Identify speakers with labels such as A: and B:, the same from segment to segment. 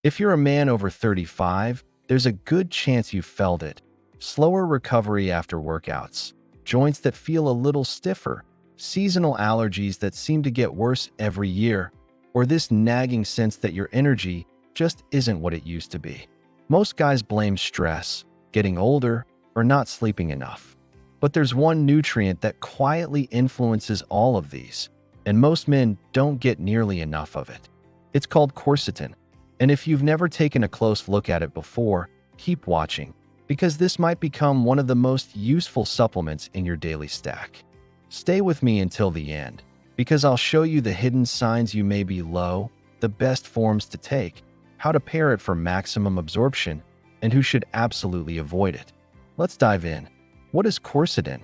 A: If you're a man over 35, there's a good chance you felt it. Slower recovery after workouts, joints that feel a little stiffer, seasonal allergies that seem to get worse every year, or this nagging sense that your energy just isn't what it used to be. Most guys blame stress, getting older, or not sleeping enough. But there's one nutrient that quietly influences all of these, and most men don't get nearly enough of it. It's called quercetin. And if you've never taken a close look at it before, keep watching, because this might become one of the most useful supplements in your daily stack. Stay with me until the end, because I'll show you the hidden signs you may be low, the best forms to take, how to pair it for maximum absorption, and who should absolutely avoid it. Let's dive in. What is quercetin?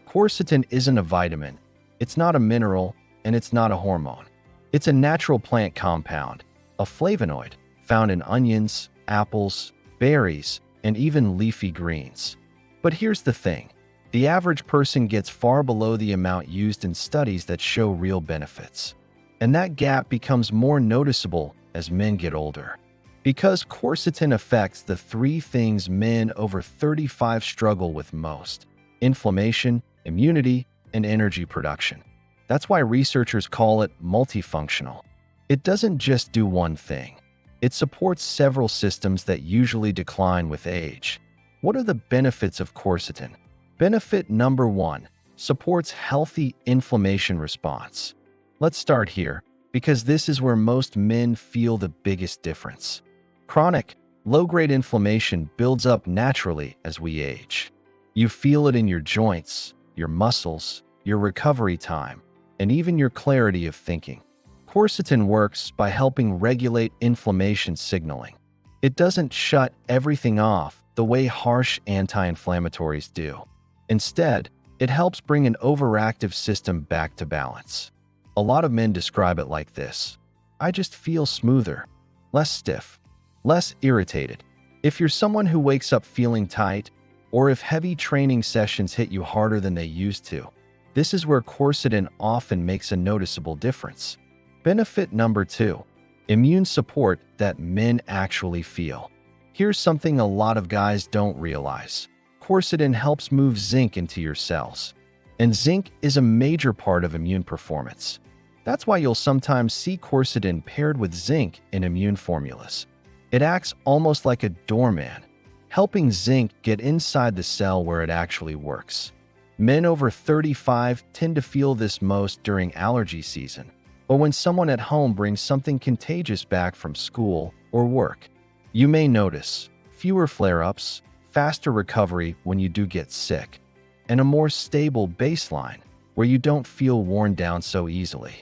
A: Quercetin isn't a vitamin, it's not a mineral, and it's not a hormone. It's a natural plant compound, a flavonoid, found in onions, apples, berries, and even leafy greens. But here's the thing. The average person gets far below the amount used in studies that show real benefits. And that gap becomes more noticeable as men get older. Because quercetin affects the three things men over 35 struggle with most: inflammation, immunity, and energy production. That's why researchers call it multifunctional. It doesn't just do one thing. It supports several systems that usually decline with age. What are the benefits of quercetin? Benefit number 1, supports healthy inflammation response. Let's start here, because this is where most men feel the biggest difference. Chronic, low-grade inflammation builds up naturally as we age. You feel it in your joints, your muscles, your recovery time, and even your clarity of thinking. Quercetin works by helping regulate inflammation signaling. It doesn't shut everything off the way harsh anti-inflammatories do. Instead, it helps bring an overactive system back to balance. A lot of men describe it like this: I just feel smoother, less stiff, less irritated. If you're someone who wakes up feeling tight, or if heavy training sessions hit you harder than they used to, this is where quercetin often makes a noticeable difference. Benefit number 2, immune support that men actually feel. Here's something a lot of guys don't realize. Quercetin helps move zinc into your cells, and zinc is a major part of immune performance. That's why you'll sometimes see quercetin paired with zinc in immune formulas. It acts almost like a doorman, helping zinc get inside the cell where it actually works. Men over 35 tend to feel this most during allergy season, or when someone at home brings something contagious back from school or work. You may notice fewer flare-ups, faster recovery when you do get sick, and a more stable baseline where you don't feel worn down so easily.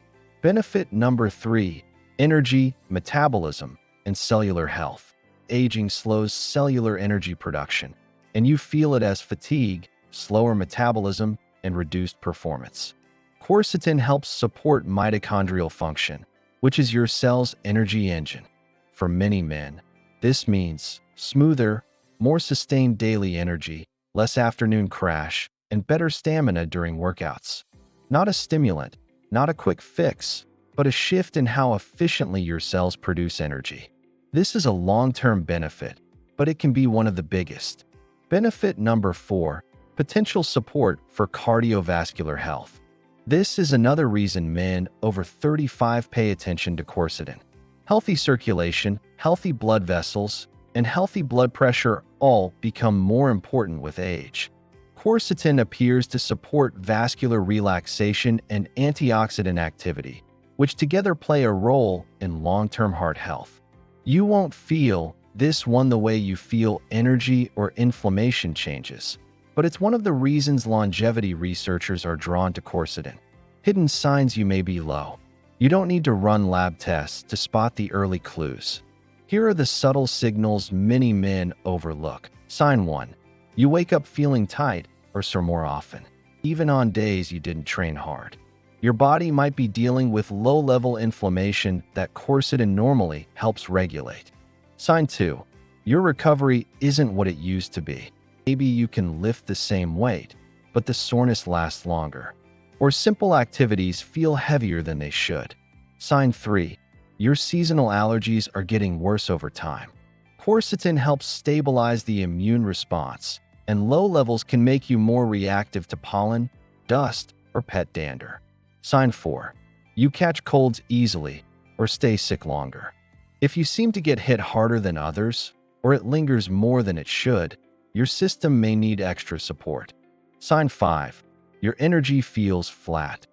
A: Benefit number 3, energy, metabolism, and cellular health. Aging slows cellular energy production, and you feel it as fatigue, slower metabolism, and reduced performance. Quercetin helps support mitochondrial function, which is your cell's energy engine. For many men, this means smoother, more sustained daily energy, less afternoon crash, and better stamina during workouts. Not a stimulant, not a quick fix, but a shift in how efficiently your cells produce energy. This is a long-term benefit, but it can be one of the biggest. Benefit number 4, potential support for cardiovascular health. This is another reason men over 35 pay attention to quercetin. Healthy circulation, healthy blood vessels, and healthy blood pressure all become more important with age. Quercetin appears to support vascular relaxation and antioxidant activity, which together play a role in long-term heart health. You won't feel this one the way you feel energy or inflammation changes, but it's one of the reasons longevity researchers are drawn to quercetin. Hidden signs you may be low. You don't need to run lab tests to spot the early clues. Here are the subtle signals many men overlook. Sign 1. You wake up feeling tight or sore more often, even on days you didn't train hard. Your body might be dealing with low-level inflammation that quercetin normally helps regulate. Sign 2. Your recovery isn't what it used to be. Maybe you can lift the same weight, but the soreness lasts longer. Or simple activities feel heavier than they should. Sign 3. your seasonal allergies are getting worse over time. Quercetin helps stabilize the immune response, and low levels can make you more reactive to pollen, dust, or pet dander. Sign 4. You catch colds easily or stay sick longer. If you seem to get hit harder than others, or it lingers more than it should, your system may need extra support. Sign 5. Your energy feels flat.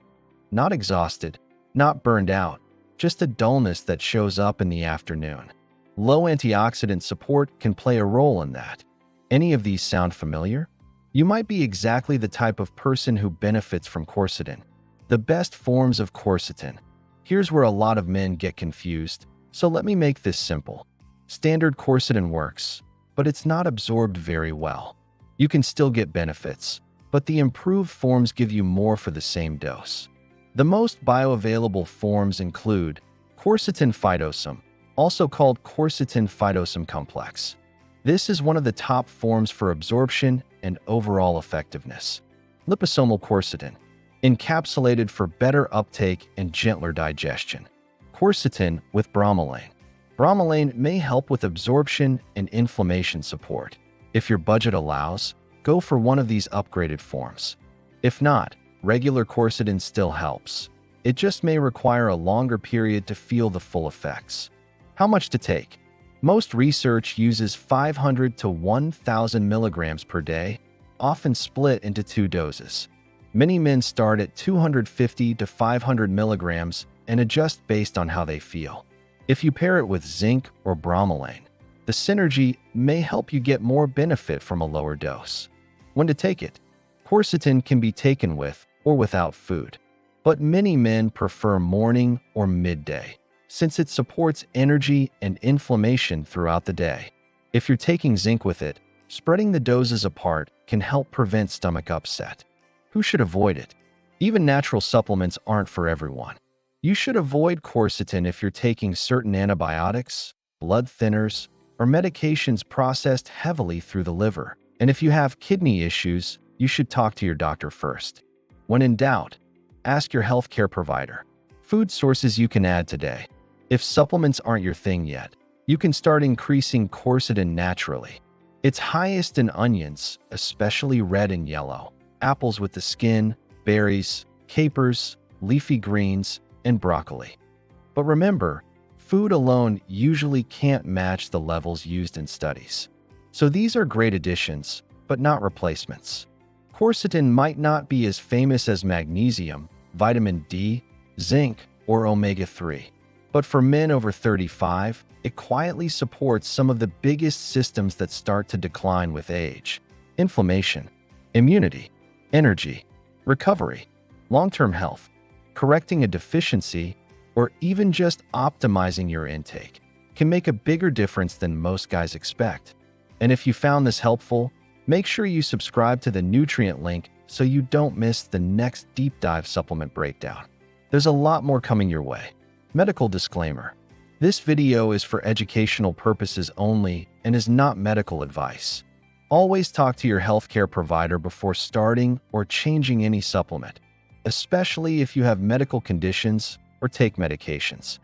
A: Not exhausted, not burned out, just a dullness that shows up in the afternoon. Low antioxidant support can play a role in that. Any of these sound familiar? You might be exactly the type of person who benefits from quercetin. The best forms of quercetin. Here's where a lot of men get confused, so let me make this simple. Standard quercetin works, but it's not absorbed very well. You can still get benefits, but the improved forms give you more for the same dose. The most bioavailable forms include quercetin phytosome, also called quercetin phytosome complex. This is one of the top forms for absorption and overall effectiveness. Liposomal quercetin, encapsulated for better uptake and gentler digestion. Quercetin with bromelain. Bromelain may help with absorption and inflammation support. If your budget allows, go for one of these upgraded forms. If not, regular quercetin still helps. It just may require a longer period to feel the full effects. How much to take? Most research uses 500 to 1,000 milligrams per day, often split into 2 doses. Many men start at 250 to 500 milligrams and adjust based on how they feel. If you pair it with zinc or bromelain, the synergy may help you get more benefit from a lower dose. When to take it? Quercetin can be taken with or without food, but many men prefer morning or midday, since it supports energy and inflammation throughout the day. If you're taking zinc with it, spreading the doses apart can help prevent stomach upset. Who should avoid it? Even natural supplements aren't for everyone. You should avoid quercetin if you're taking certain antibiotics, blood thinners, or medications processed heavily through the liver. And if you have kidney issues, you should talk to your doctor first. When in doubt, ask your healthcare provider. Food sources you can add today. If supplements aren't your thing yet, you can start increasing quercetin naturally. It's highest in onions, especially red and yellow, apples with the skin, berries, capers, leafy greens, and broccoli. But remember, food alone usually can't match the levels used in studies. So these are great additions, but not replacements. Quercetin might not be as famous as magnesium, vitamin D, zinc, or omega-3. But for men over 35, it quietly supports some of the biggest systems that start to decline with age: inflammation, immunity, energy, recovery, long-term health, correcting a deficiency, or even just optimizing your intake can make a bigger difference than most guys expect. And if you found this helpful, make sure you subscribe to the nutrient link so you don't miss the next deep dive supplement breakdown. There's a lot more coming your way. Medical disclaimer: this video is for educational purposes only and is not medical advice. Always talk to your healthcare provider before starting or changing any supplement, especially if you have medical conditions or take medications.